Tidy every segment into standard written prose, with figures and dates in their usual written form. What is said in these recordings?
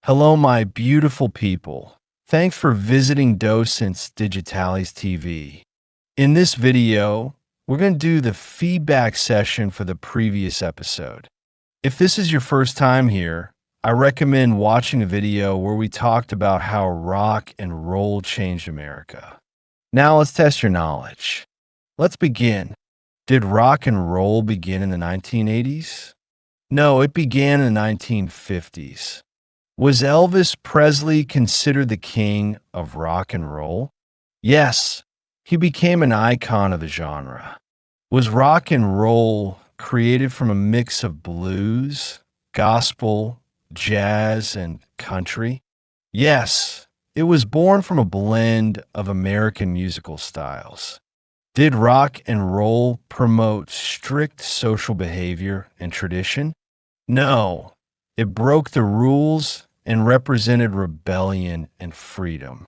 Hello, my beautiful people. Thanks for visiting Docentes DigitalesTV. In this video, we're going to do the feedback session for the previous episode. If this is your first time here, I recommend watching a video where we talked about how rock and roll changed America. Now let's test your knowledge. Let's begin. Did rock and roll begin in the 1980s? No, it began in the 1950s. Was Elvis Presley considered the king of rock and roll? Yes, he became an icon of the genre. Was rock and roll created from a mix of blues, gospel, jazz, and country? Yes, it was born from a blend of American musical styles. Did rock and roll promote strict social behavior and tradition? No, it broke the rules and represented rebellion and freedom.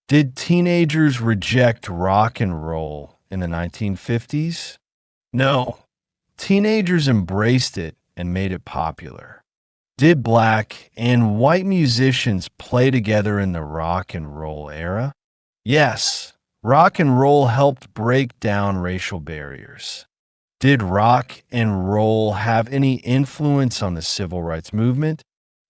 Did teenagers reject rock and roll in the 1950s? No, teenagers embraced it and made it popular. Did black and white musicians play together in the rock and roll era? Yes, rock and roll helped break down racial barriers. Did rock and roll have any influence on the civil rights movement?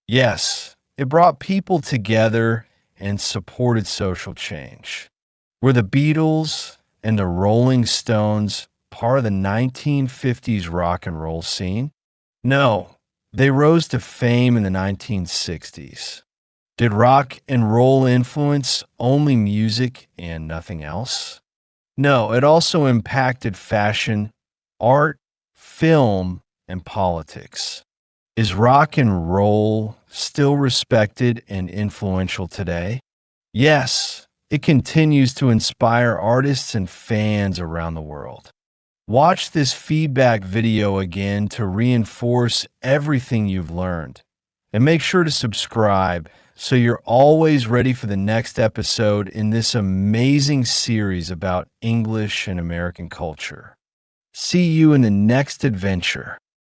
Yes, it brought people together and supported social change. Were the Beatles and the Rolling Stones part of the 1950s rock and roll scene? No, they rose to fame in the 1960s. Did rock and roll influence only music and nothing else? No, it also impacted fashion, art, film, and politics. Is rock and roll still respected and influential today? Yes, it continues to inspire artists and fans around the world. Watch this feedback video again to reinforce everything you've learned. And make sure to subscribe so you're always ready for the next episode in this amazing series about English and American culture. See you in the next adventure.